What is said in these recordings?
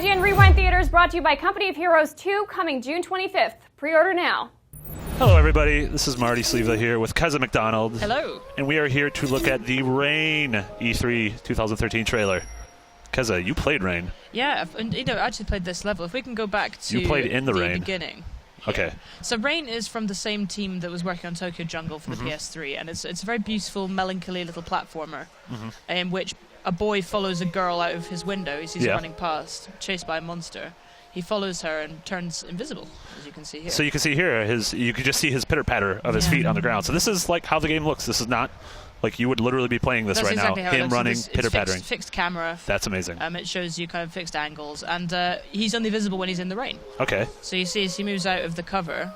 IGN Rewind Theaters brought to you by Company of Heroes 2, coming June 25th. Pre-order now. Hello, everybody. This is Marty Sliva here with Keza MacDonald. Hello. And we are here to look at the Rain E3 2013 trailer. Keza, you played Rain. Yeah, and I actually played this level. If we can go back to you played in the Rain. Beginning. Okay. Yeah. So Rain is from the same team that was working on Tokyo Jungle for the PS3, and it's a very beautiful, melancholy little platformer in which a boy follows a girl out of his window as he's running past, chased by a monster. He follows her and turns invisible, as you can see here. So you can see here, you can just see his pitter-patter of his feet on the ground. So this is like how the game looks. This is not like you would literally be playing this That's right exactly now. How Him it running, it's pitter-pattering. Fixed camera. That's amazing. It shows you kind of fixed angles, and he's only visible when he's in the rain. Okay. So you see as he moves out of the cover.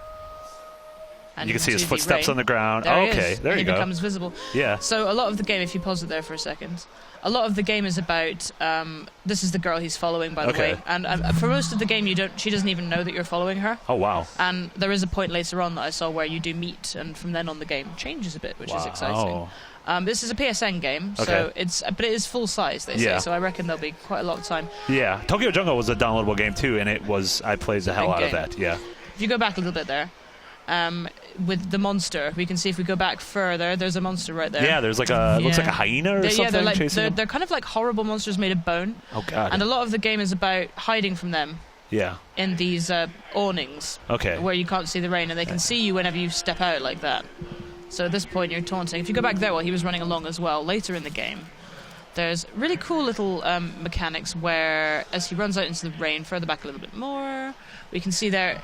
And you can see his footsteps rain. on the ground. There Okay, there you go. He becomes visible. Yeah. So a lot of the game, if you pause it there for a second, a lot of the game is about. This is the girl he's following, by the way. And for most of the game, she doesn't even know that you're following her. Oh wow. And there is a point later on that I saw where you do meet, and from then on the game changes a bit, which is exciting. This is a PSN game, so but it is full size, they say. So I reckon there'll be quite a lot of time. Yeah, Tokyo Jungle was a downloadable game too, and I played the hell out of that. Yeah. If you go back a little bit there. With the monster, we can see if we go back further, there's a monster right there. Yeah, there's like looks like a hyena or something chasing him. They're kind of like horrible monsters made of bone. Oh god. And a lot of the game is about hiding from them. Yeah. In these awnings. Okay. Where you can't see the rain, and they can see you whenever you step out like that. So at this point you're taunting. If you go back there, he was running along as well. Later in the game, there's really cool little mechanics where, as he runs out into the rain, further back a little bit more, we can see there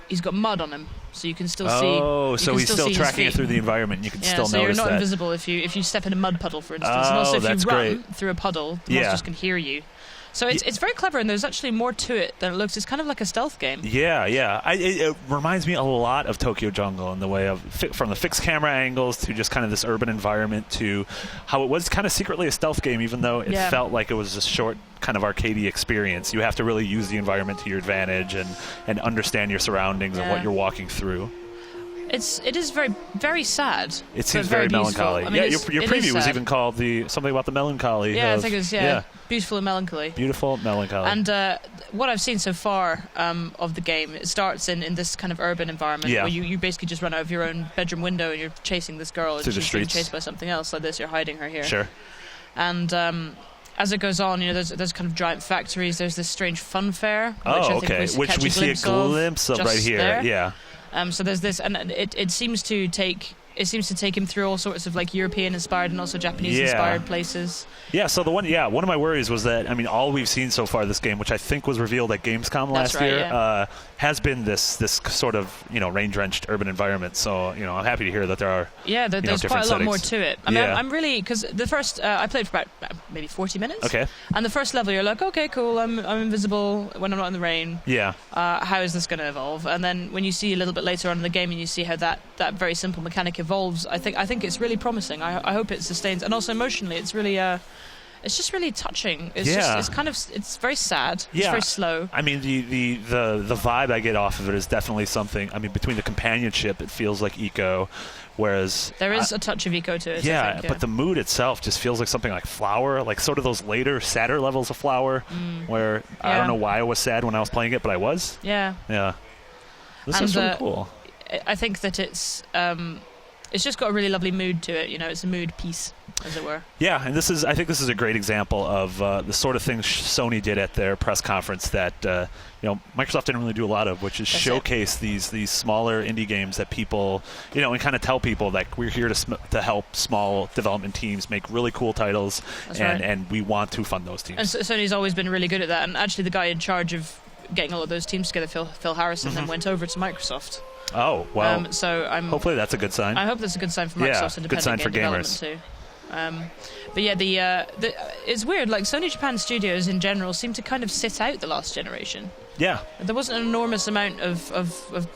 he's got mud on him, so you can still see. Oh, so he's still tracking it through the environment. You can still notice that. so you're not invisible if you step in a mud puddle, for instance. And also if you run through a puddle, the monsters can hear you. So it's very clever, and there's actually more to it than it looks. It's kind of like a stealth game. Yeah. It reminds me a lot of Tokyo Jungle in the way of from the fixed camera angles to just kind of this urban environment to how it was kind of secretly a stealth game, even though it felt like it was a short kind of arcadey experience. You have to really use the environment to your advantage and understand your surroundings and what you're walking through. It is very, very sad. It seems very melancholy. I mean, your preview was even called something about the melancholy. Yeah, I think it's beautiful and melancholy. Beautiful, melancholy. And what I've seen so far of the game, it starts in this kind of urban environment where you basically just run out of your own bedroom window and you're chasing this girl and she's being chased by something else like this. You're hiding her here. Sure. And as it goes on, there's kind of giant factories. There's this strange fun fair, which we see a glimpse of right here. There. Yeah. So there's this, and it seems to take him through all sorts of like European-inspired and also Japanese-inspired places. Yeah. So one of my worries was that all we've seen so far this game, which I think was revealed at Gamescom last year, has been this sort of rain-drenched urban environment. So I'm happy to hear that there are there's quite a lot more to it. I'm really, because the first I played for about maybe 40 minutes. Okay. And the first level you're like, okay, cool, I'm invisible when I'm not in the rain. Yeah. How is this going to evolve? And then when you see a little bit later on in the game and you see how that very simple mechanic evolves, I think it's really promising. I hope it sustains, and also emotionally, it's really it's just really touching. It's very sad. It's very slow. I mean, the vibe I get off of it is definitely something. I mean, between the companionship, it feels like Eco, whereas there is a touch of Eco to it. Yeah, but the mood itself just feels like something like Flower, like sort of those later, sadder levels of Flower, where I don't know why I was sad when I was playing it, but I was. Yeah. Yeah. This is really cool. I think that it's just got a really lovely mood to it. It's a mood piece, as it were. Yeah, and I think this is a great example of the sort of things Sony did at their press conference that Microsoft didn't really do a lot of, which is showcase these smaller indie games that people, and kind of tell people like we're here to help small development teams make really cool titles, and we want to fund those teams. And Sony's always been really good at that. And actually, the guy in charge of getting all of those teams together, Phil Harrison, then went over to Microsoft. Oh, well, hopefully that's a good sign. I hope that's a good sign for Microsoft's independent good sign for game gamers. Development too. But yeah, it's weird, like Sony Japan Studios in general seem to kind of sit out the last generation. Yeah. There wasn't an enormous amount of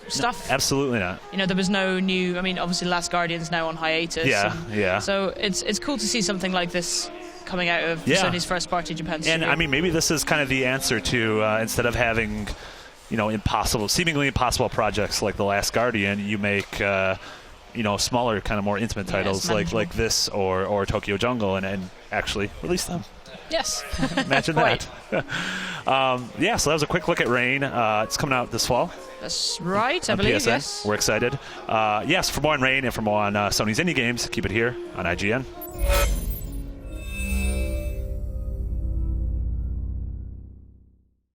stuff. No, absolutely not. There was no new, obviously Last Guardian's now on hiatus. Yeah. So it's cool to see something like this coming out of Sony's first party Japan studio. And maybe this is kind of the answer to, instead of having seemingly impossible projects like The Last Guardian, you make smaller, kind of more intimate titles like this or Tokyo Jungle and actually release them. Yes. Imagine that. Yeah, so that was a quick look at Rain. It's coming out this fall. That's right, I believe, PSN. yes. We're excited. Yes, for more on Rain and for more on Sony's indie games, keep it here on IGN.